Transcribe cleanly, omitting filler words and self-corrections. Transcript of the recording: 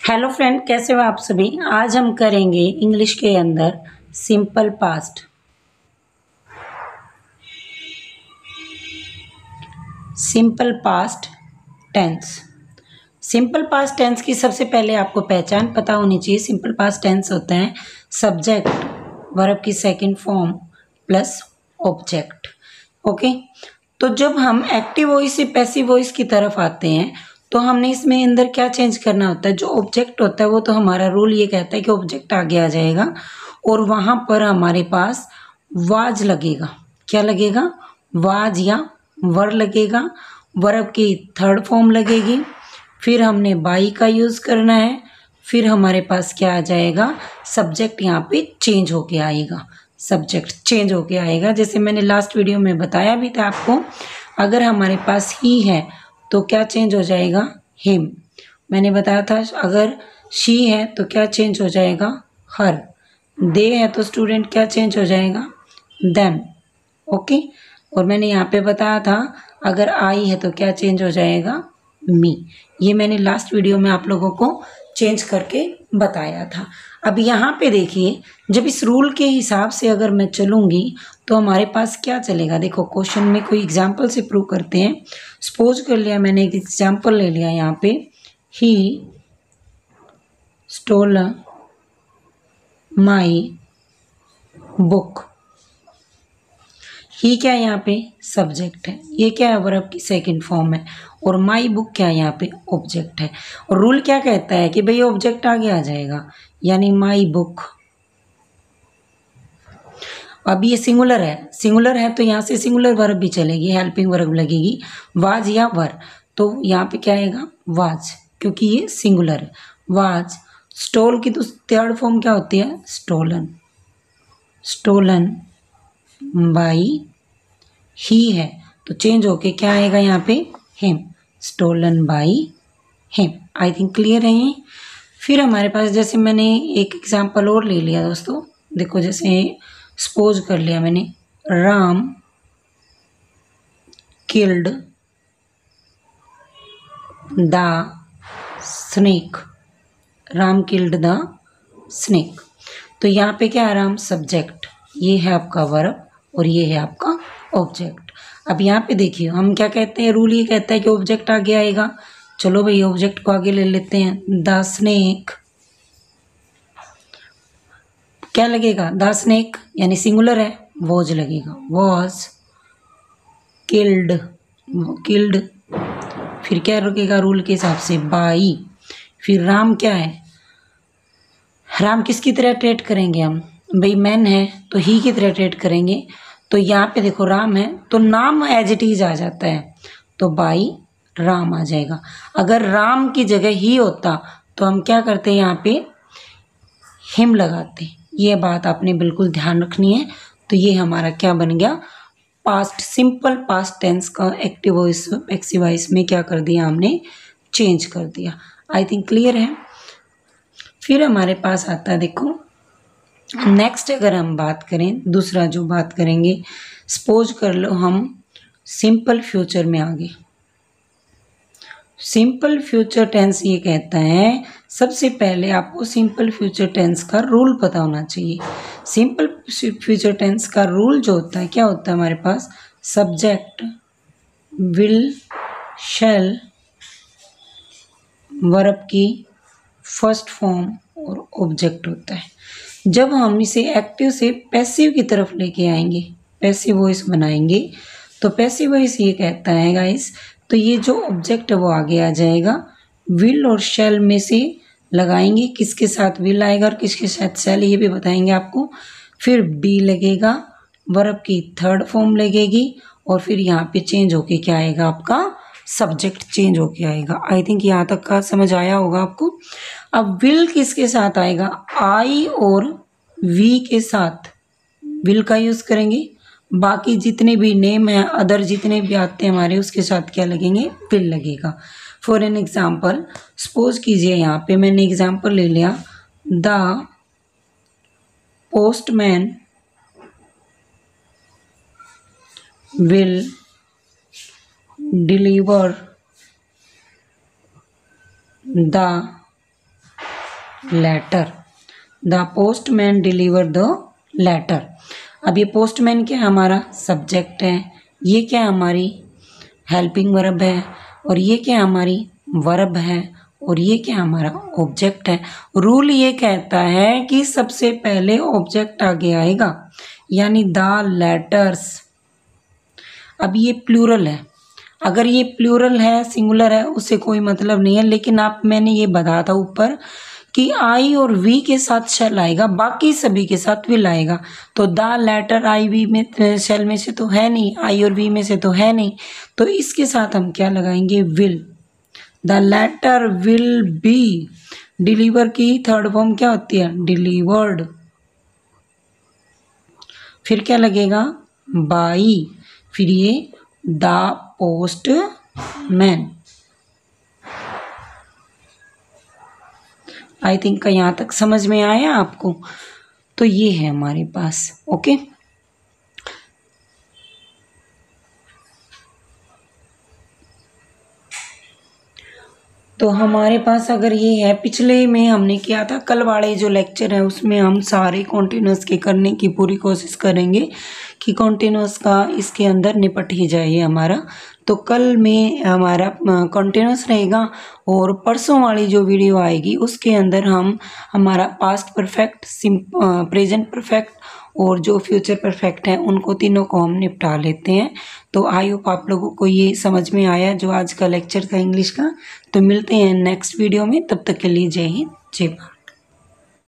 Hello friend, कैसे हो आप सभी। आज हम करेंगे इंग्लिश के अंदर simple past. Simple past tense. Simple past tense की सबसे पहले आपको पहचान पता होनी चाहिए। सिंपल पास्ट टेंस होता है सब्जेक्ट वर्ब की second form plus object. Okay, तो जब हम एक्टिव वॉइस से पैसिव वॉइस की तरफ आते हैं तो हमने इसमें अंदर क्या चेंज करना होता है। जो ऑब्जेक्ट होता है वो तो हमारा रूल ये कहता है कि ऑब्जेक्ट आगे आ जाएगा और वहां पर हमारे पास वाज लगेगा। क्या लगेगा? वाज या वर लगेगा। वर्ब की थर्ड फॉर्म लगेगी। फिर हमने बाई का यूज करना है। फिर हमारे पास क्या आ जाएगा? सब्जेक्ट यहाँ पे चेंज होके आएगा। सब्जेक्ट चेंज होके आएगा। जैसे मैंने लास्ट वीडियो में बताया भी था आपको, अगर हमारे पास ही है तो क्या चेंज हो जाएगा? हिम। मैंने बताया था अगर शी है तो क्या चेंज हो जाएगा? हर। दे है तो स्टूडेंट क्या चेंज हो जाएगा? देम। ओके, और मैंने यहाँ पे बताया था अगर आई है तो क्या चेंज हो जाएगा? मी। ये मैंने लास्ट वीडियो में आप लोगों को चेंज करके बताया था। अब यहाँ पे देखिए, जब इस रूल के हिसाब से अगर मैं चलूँगी तो हमारे पास क्या चलेगा। देखो क्वेश्चन में कोई एग्जाम्पल से प्रूव करते हैं। सपोज कर लिया, मैंने एक एग्जाम्पल ले लिया यहाँ पे, ही स्टोल माई बुक। ही क्या है यहाँ पे? सब्जेक्ट है। ये क्या है? वर्ब की सेकंड फॉर्म है। और माई बुक क्या है यहाँ पे? ऑब्जेक्ट है। और रूल क्या कहता है कि भाई ऑब्जेक्ट आगे आ जाएगा, यानी माई बुक। अब ये सिंगुलर है, सिंगुलर है तो यहाँ से सिंगुलर वर्ब भी चलेगी, हेल्पिंग वर्ब लगेगी, वाज या वर। तो यहाँ पे क्या आएगा? वाज, क्योंकि ये सिंगुलर है। वाज। स्टोल की तो थर्ड फॉर्म क्या होती है? स्टोलन। स्टोलन बाई ही है तो चेंज होके क्या आएगा यहाँ पे? Him. Stolen by him. I think clear है ये। फिर हमारे पास जैसे मैंने एक एग्जांपल और ले लिया दोस्तों। देखो जैसे सपोज कर लिया मैंने, Ram killed the snake. Ram killed the snake. तो यहाँ पे क्या है? राम सब्जेक्ट, ये है आपका वर्ब और ये है आपका ऑब्जेक्ट। अब यहाँ पे देखिए हम क्या कहते हैं, रूल ये कहता है कि ऑब्जेक्ट आगे आएगा। चलो भाई ऑब्जेक्ट को आगे ले लेते हैं। द स्नेक क्या लगेगा? द स्नेक यानी सिंगुलर है, वॉज लगेगा। Was killed. किल्ड फिर क्या लगेगा रूल के हिसाब से? बाई। फिर राम क्या है? राम किसकी तरह ट्रीट करेंगे हम? भाई मैन है तो ही की तरह ट्रीट करेंगे। तो यहाँ पे देखो राम है तो नाम एज इट इज आ जाता है, तो बाई राम आ जाएगा। अगर राम की जगह ही होता तो हम क्या करते हैं? यहाँ पे हिम लगाते। ये बात आपने बिल्कुल ध्यान रखनी है। तो ये हमारा क्या बन गया? पास्ट, सिंपल पास्ट टेंस का एक्टिव वॉइस पैसिव वॉइस में क्या कर दिया हमने? चेंज कर दिया। आई थिंक क्लियर है। फिर हमारे पास आता है, देखो नेक्स्ट अगर हम बात करें, दूसरा जो बात करेंगे, सपोज कर लो हम सिंपल फ्यूचर में आ गए। सिंपल फ्यूचर टेंस ये कहता है, सबसे पहले आपको सिंपल फ्यूचर टेंस का रूल पता होना चाहिए। सिंपल फ्यूचर टेंस का रूल जो होता है, क्या होता है हमारे पास? सब्जेक्ट विल शैल वर्ब की फर्स्ट फॉर्म और ऑब्जेक्ट होता है। जब हम इसे एक्टिव से पैसिव की तरफ लेके आएंगे, पैसिव वॉइस बनाएंगे, तो पैसिव वॉइस ये कहता है गाइस, तो ये जो ऑब्जेक्ट है वो आगे आ जाएगा। विल और शैल में से लगाएंगे, किसके साथ विल आएगा और किसके साथ शैल ये भी बताएंगे आपको। फिर बी लगेगा, वर्ब की थर्ड फॉर्म लगेगी और फिर यहाँ पे चेंज होके क्या आएगा? आपका सब्जेक्ट चेंज होके आएगा। आई थिंक यहाँ तक का समझ आया होगा आपको। अब विल किसके साथ आएगा? आई और वी के साथ विल का यूज करेंगे। बाकी जितने भी नेम है, अदर जितने भी आते हैं हमारे, उसके साथ क्या लगेंगे? विल लगेगा। फॉर एन एग्जाम्पल सपोज कीजिए, यहाँ पे मैंने एग्जाम्पल ले लिया, the postman will deliver the letter. The postman deliver the letter. अब ये पोस्टमैन क्या है, हमारा सब्जेक्ट है, ये क्या है, हमारी हेल्पिंग वर्ब है, और ये क्या है, हमारी वर्ब है, और ये क्या हमारा ऑब्जेक्ट है। रूल ये कहता है कि सबसे पहले ऑब्जेक्ट आगे आएगा, यानी द लेटर्स। अब ये प्लूरल है, अगर ये प्लूरल है, सिंगुलर है, उससे कोई मतलब नहीं है, लेकिन मैंने ये बताया था ऊपर कि आई और वी के साथ शेल आएगा, बाकी सभी के साथ विल आएगा। तो द लेटर आई वी में शेल में से तो है नहीं, आई और वी में से तो है नहीं, तो इसके साथ हम क्या लगाएंगे, will. The letter will be, deliver की थर्ड फॉर्म क्या होती है, डिलीवर्ड। फिर क्या लगेगा, बाई, फिर ये द पोस्टमैन। आई थिंक यहाँ तक समझ में आया आपको। तो ये है हमारे पास, ओके। तो हमारे पास अगर ये है, पिछले में हमने किया था, कल वाले जो लेक्चर है उसमें हम सारे कॉन्टिन्यूस के करने की पूरी कोशिश करेंगे कि कॉन्टिन्यूस का इसके अंदर निपट ही जाए हमारा। तो कल में हमारा कॉन्टिन्यूस रहेगा, और परसों वाली जो वीडियो आएगी उसके अंदर हम हमारा पास्ट परफेक्ट, प्रेजेंट परफेक्ट और जो फ्यूचर परफेक्ट है उनको तीनों को हम निपटा लेते हैं। तो आई होप आप लोगों को ये समझ में आया जो आज का लेक्चर था इंग्लिश का। तो मिलते हैं नेक्स्ट वीडियो में, तब तक के लिए जय हिंद, जय भारत।